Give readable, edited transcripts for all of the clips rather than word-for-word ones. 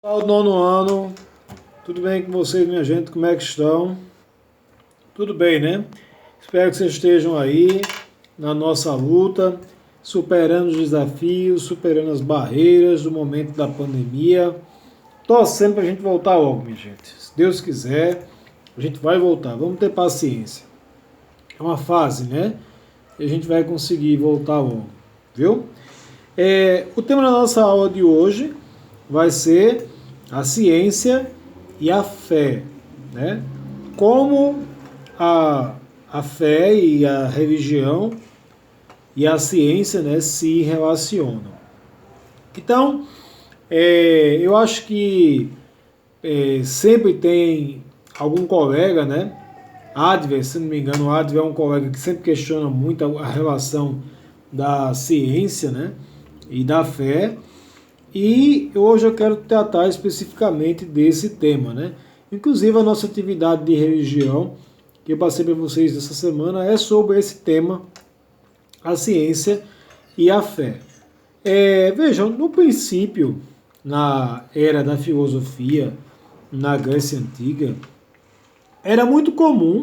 Pessoal do nono ano, tudo bem com vocês, minha gente? Como é que estão? Tudo bem, né? Espero que vocês estejam aí na nossa luta, superando os desafios, superando as barreiras do momento da pandemia, torcendo para a gente voltar logo, minha gente. Se Deus quiser, a gente vai voltar. Vamos ter paciência. É uma fase, né? E a gente vai conseguir voltar logo, viu? O tema da nossa aula de hoje vai ser a ciência e a fé, né? Como a fé e a religião e a ciência, né, se relacionam. Então, eu acho que sempre tem algum colega, né? Adver, se não me engano, o Adver é um colega que sempre questiona muito a relação da ciência, né, e da fé. E hoje eu quero tratar especificamente desse tema, né? Inclusive a nossa atividade de religião, que eu passei para vocês essa semana, é sobre esse tema, a ciência e a fé. Vejam, no princípio, na era da filosofia, na Grécia Antiga, era muito comum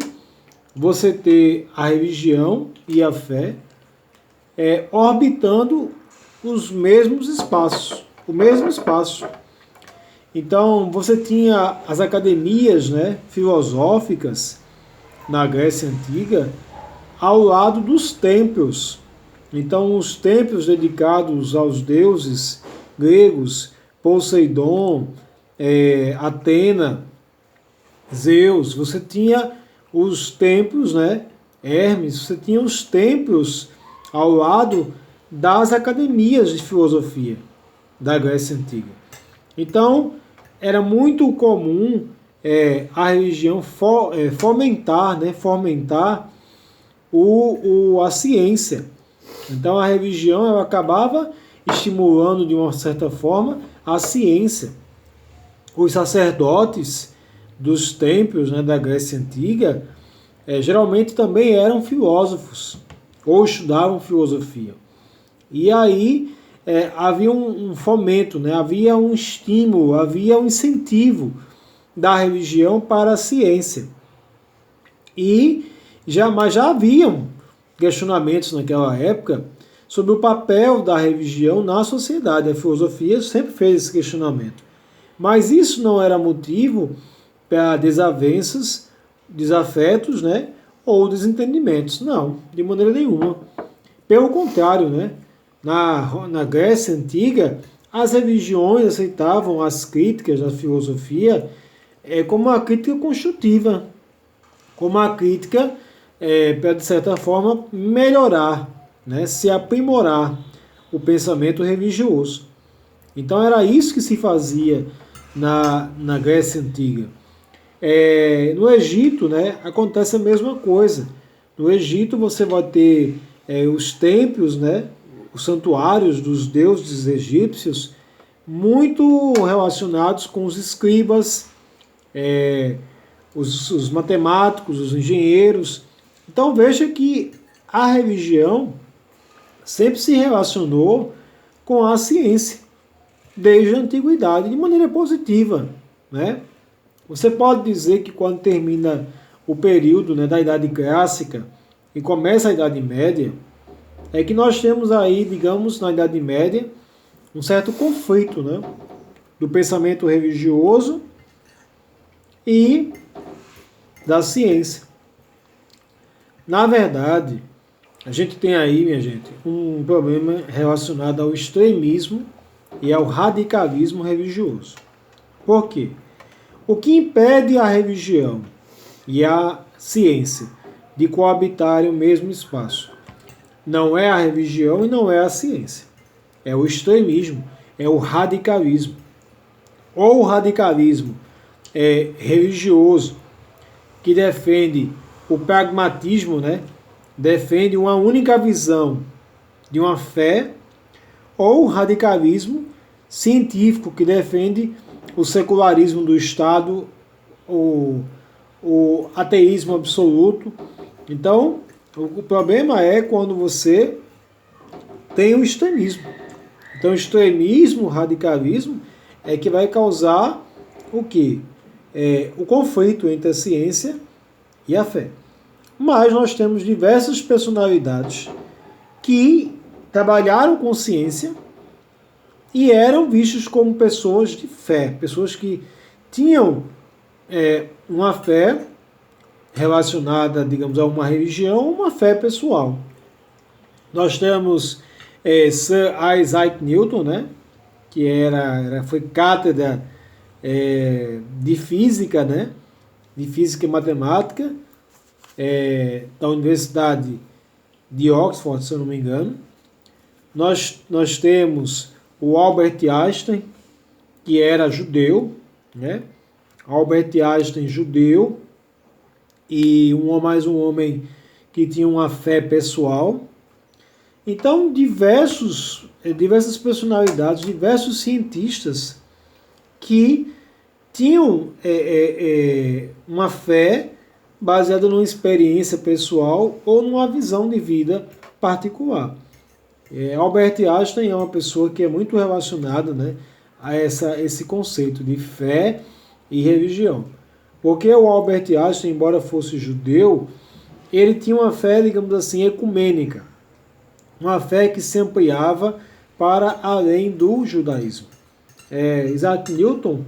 você ter a religião e a fé orbitando os mesmos espaços, o mesmo espaço. Então, você tinha as academias, né, filosóficas na Grécia Antiga ao lado dos templos. Então, os templos dedicados aos deuses gregos, Poseidon, Atena, Zeus, você tinha os templos, né, Hermes, você tinha os templos ao lado das academias de filosofia da Grécia Antiga. Então, era muito comum a religião fomentar a ciência. Então, a religião ela acabava estimulando, de uma certa forma, a ciência. Os sacerdotes dos templos, né, da Grécia Antiga geralmente também eram filósofos ou estudavam filosofia. E aí havia um fomento, né? Havia um estímulo, havia um incentivo da religião para a ciência. Mas já haviam questionamentos naquela época sobre o papel da religião na sociedade. A filosofia sempre fez esse questionamento. Mas isso não era motivo para desavenças, desafetos, né? Ou desentendimentos. Não, de maneira nenhuma. Pelo contrário, né? Na Grécia Antiga, as religiões aceitavam as críticas da filosofia como uma crítica construtiva, como uma crítica para, de certa forma, melhorar, né, se aprimorar o pensamento religioso. Então era isso que se fazia na Grécia Antiga. No Egito, né, acontece a mesma coisa. No Egito você vai ter os templos, né, os santuários dos deuses egípcios, muito relacionados com os escribas, os matemáticos, os engenheiros. Então veja que a religião sempre se relacionou com a ciência, desde a antiguidade, de maneira positiva, né? Você pode dizer que quando termina o período, né, da Idade Clássica e começa a Idade Média, é que nós temos aí, digamos, na Idade Média, um certo conflito, né, do pensamento religioso e da ciência. Na verdade, a gente tem aí, minha gente, um problema relacionado ao extremismo e ao radicalismo religioso. Por quê? O que impede a religião e a ciência de coabitarem o mesmo espaço? Não é a religião e não é a ciência. É o extremismo, é o radicalismo. Ou o radicalismo religioso, que defende o pragmatismo, né? Defende uma única visão de uma fé, ou o radicalismo científico, que defende o secularismo do Estado, o ateísmo absoluto. Então, o problema é quando você tem o extremismo. Então, extremismo, radicalismo é que vai causar o quê? O conflito entre a ciência e a fé. Mas nós temos diversas personalidades que trabalharam com ciência e eram vistos como pessoas de fé, pessoas que tinham uma fé relacionada, digamos, a uma religião, uma fé pessoal. Nós temos Sir Isaac Newton, né, que foi cátedra de física, né, de física e matemática, da Universidade de Oxford, se eu não me engano. Nós temos o Albert Einstein, que era judeu, né? Albert Einstein, judeu, e mais um homem que tinha uma fé pessoal. Então, diversas personalidades, diversos cientistas que tinham uma fé baseada numa experiência pessoal ou numa visão de vida particular. Albert Einstein é uma pessoa que é muito relacionada, né, a esse conceito de fé e religião. Porque o Albert Einstein, embora fosse judeu, ele tinha uma fé, digamos assim, ecumênica. Uma fé que se ampliava para além do judaísmo. Isaac Newton,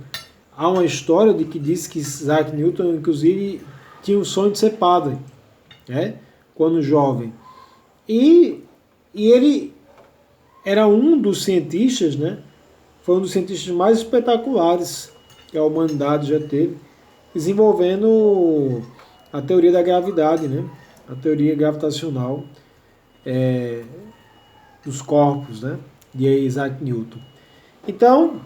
há uma história de que diz que Isaac Newton, inclusive, tinha o sonho de ser padre, né, quando jovem. E ele era um dos cientistas, né, foi um dos cientistas mais espetaculares que a humanidade já teve, desenvolvendo a teoria da gravidade, né, a teoria gravitacional dos corpos, né, de Isaac Newton. Então,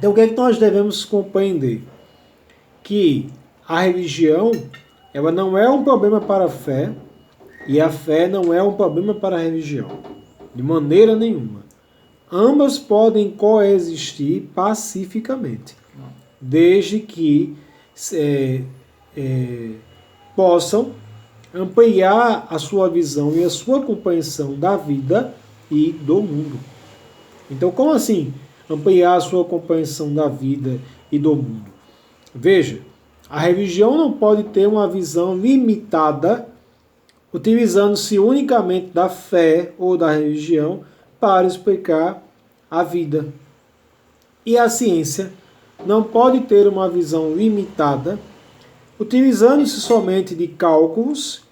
o que é que nós devemos compreender? Que a religião, ela não é um problema para a fé, e a fé não é um problema para a religião, de maneira nenhuma. Ambas podem coexistir pacificamente, desde que possam ampliar a sua visão e a sua compreensão da vida e do mundo. Então, como assim ampliar a sua compreensão da vida e do mundo? Veja, a religião não pode ter uma visão limitada, utilizando-se unicamente da fé ou da religião para explicar a vida. E a ciência não pode ter uma visão limitada, utilizando-se somente de cálculos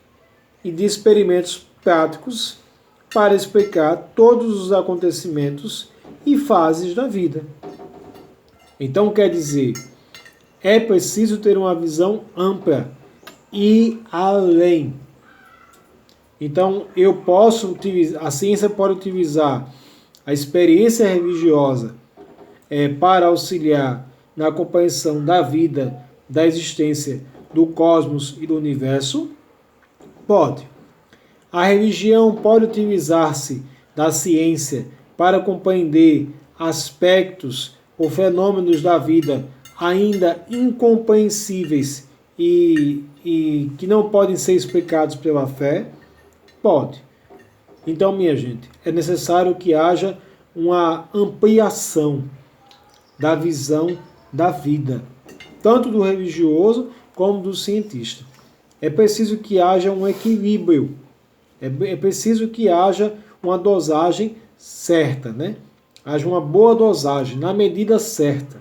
e de experimentos práticos para explicar todos os acontecimentos e fases da vida. Então, quer dizer, é preciso ter uma visão ampla e além. Então, a ciência pode utilizar a experiência religiosa para auxiliar na compreensão da vida, da existência do cosmos e do universo? Pode. A religião pode utilizar-se da ciência para compreender aspectos ou fenômenos da vida ainda incompreensíveis e que não podem ser explicados pela fé? Pode. Então, minha gente, é necessário que haja uma ampliação da visão da vida, tanto do religioso como do cientista. É preciso que haja um equilíbrio, é preciso que haja uma dosagem certa, né? Haja uma boa dosagem, na medida certa.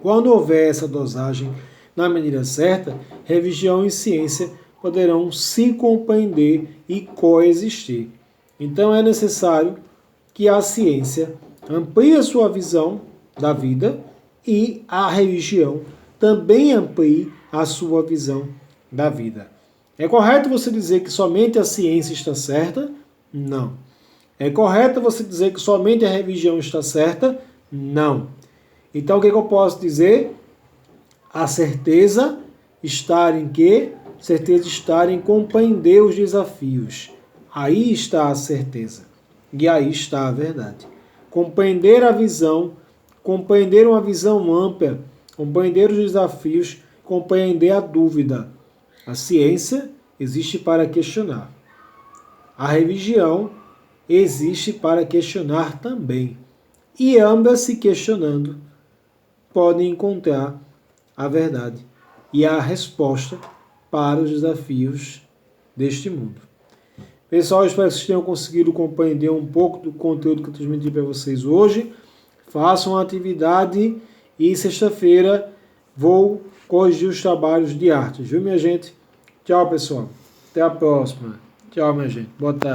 Quando houver essa dosagem na medida certa, religião e ciência poderão se compreender e coexistir. Então é necessário que a ciência amplie a sua visão da vida e a religião também amplie a sua visão da vida. É correto você dizer que somente a ciência está certa? Não. É correto você dizer que somente a religião está certa? Não. Então o que eu posso dizer? A certeza está em quê? Certeza está em compreender os desafios. Aí está a certeza. E aí está a verdade. Compreender a visão, compreender uma visão ampla, compreender os desafios, compreender a dúvida. A ciência existe para questionar. A religião existe para questionar também. E ambas se questionando, podem encontrar a verdade e a resposta para os desafios deste mundo. Pessoal, espero que vocês tenham conseguido compreender um pouco do conteúdo que eu transmiti para vocês hoje. Façam a atividade e sexta-feira vou corrigir os trabalhos de artes, viu, minha gente? Tchau, pessoal. Até a próxima. Tchau, minha gente. Boa tarde.